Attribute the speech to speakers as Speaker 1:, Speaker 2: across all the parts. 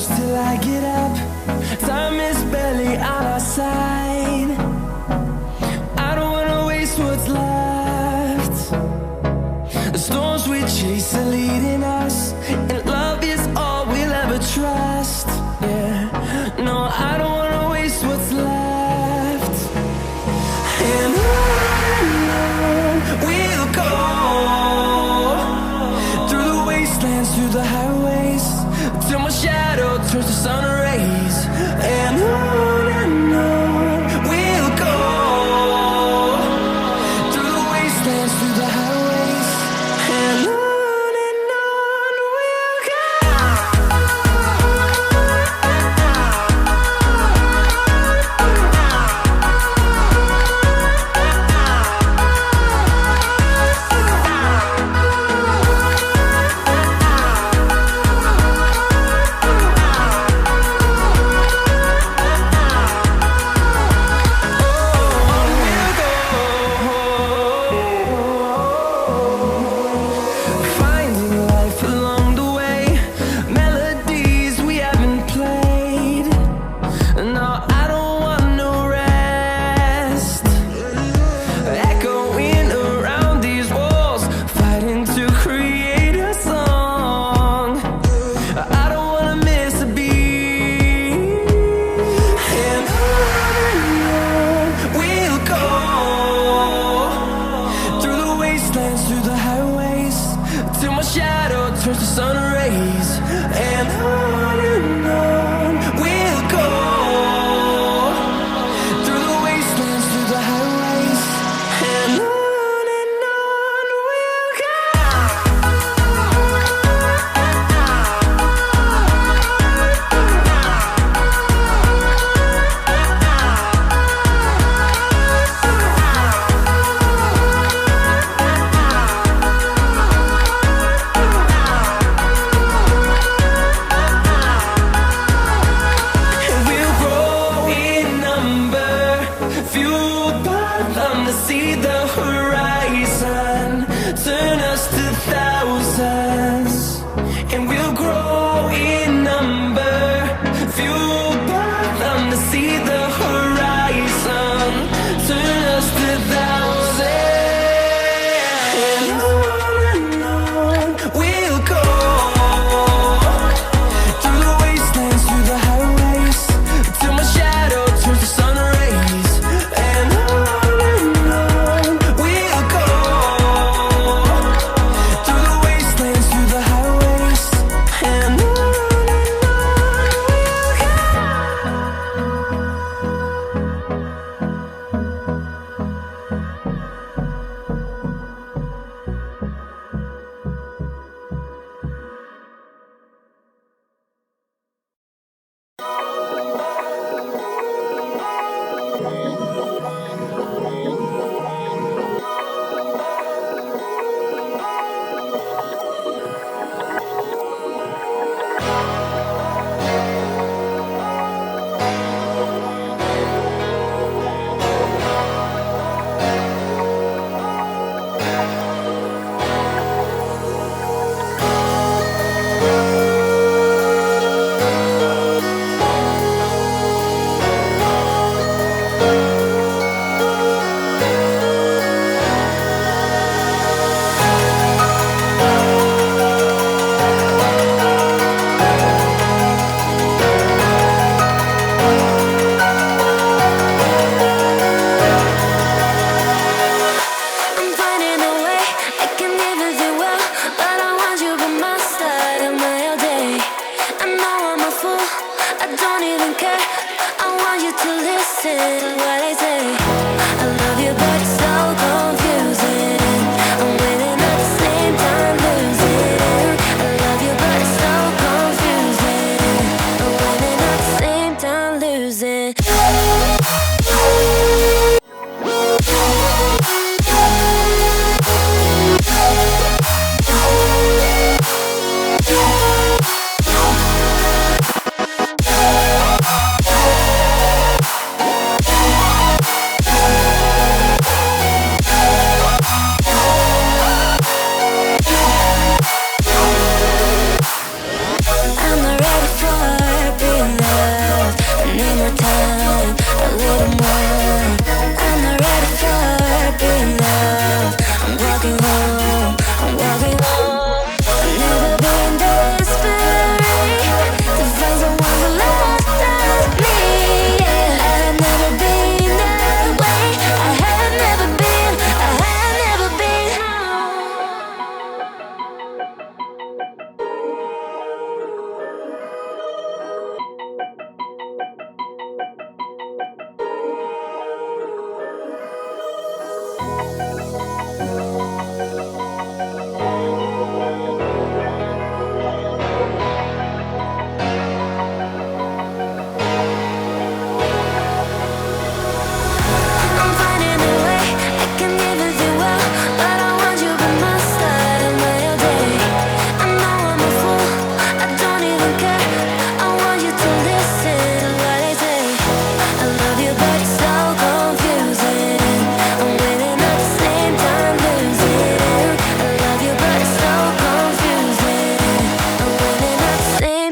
Speaker 1: close till I get up. Time is barely on our side. I don't wanna waste what's left. The storms we chase are leading us, and love is all we'll ever trust. Yeah, no, I don't wanna waste what's left. And on we'll go, through the wastelands, through the highways, till my shadow turns to sun rays. And on we'll go, through the wastelands, through the highways, and on we'll go. Finding life along the way, melodies we haven't played. No, I don't want no rest. Echoing around these walls, fighting to create a song. I don't wanna miss a beat. And on we'll go, through the wastelands, through the highways, till my shadow turns to sun rays. And on we'll go, through the wastelands, through the highways, and on we'll go. We'll grow in number, fueled by them to see the horizon, turn us to thousands. And we'll grow in number, fueled by them to see the horizon, turn us to thousands. And on we'll go, through the wastelands, through the highways, till my shadow turns to sun rays. And on we'll go, through the wastelands, through the highways, and on we'll go. I'm finding a way, I can live with you well, but I want you by my side of my all day. I know I'm a fool, I don't even care. I want you to listen to what I say. I love you, but it's so confusing. I'm winning at the same time losing. I love you, but it's so confusing. I'm winning at the same time losing.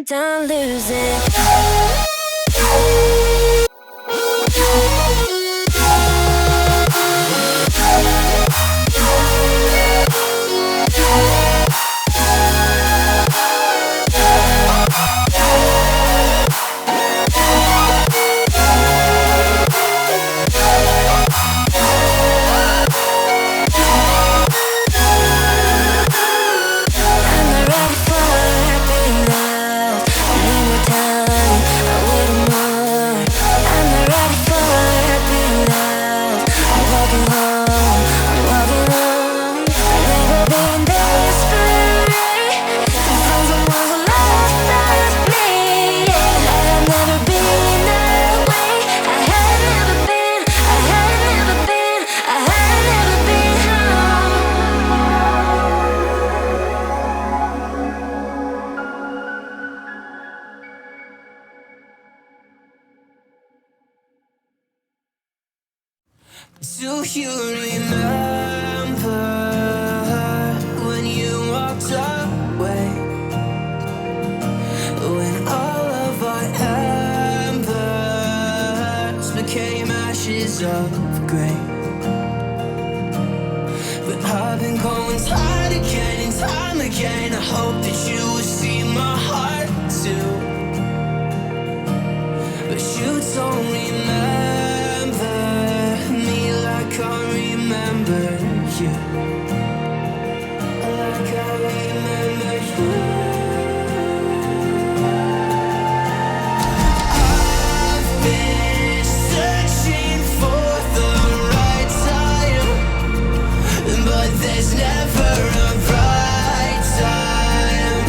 Speaker 1: don't lose it.
Speaker 2: Do you remember when you walked away? When all of our embers became ashes of grey. But I've been going time again and time again. I hope that you will see my heart too. But you don't remember me like I remember you. Like I remember you. I've been searching for the right time, but there's never a right time.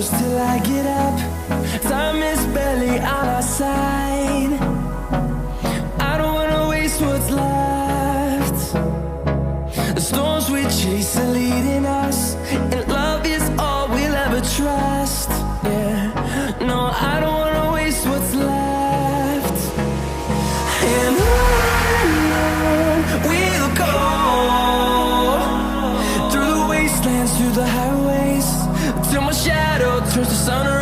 Speaker 2: goes till I get up. Time is barely on our side. I don't wanna waste what's left. The storms we chase are leading us, and love is all we'll ever trust. Yeah, no, I don't wanna waste what's left. And on we'll go, through the wastelands, through the highways, till my shadow turns to sun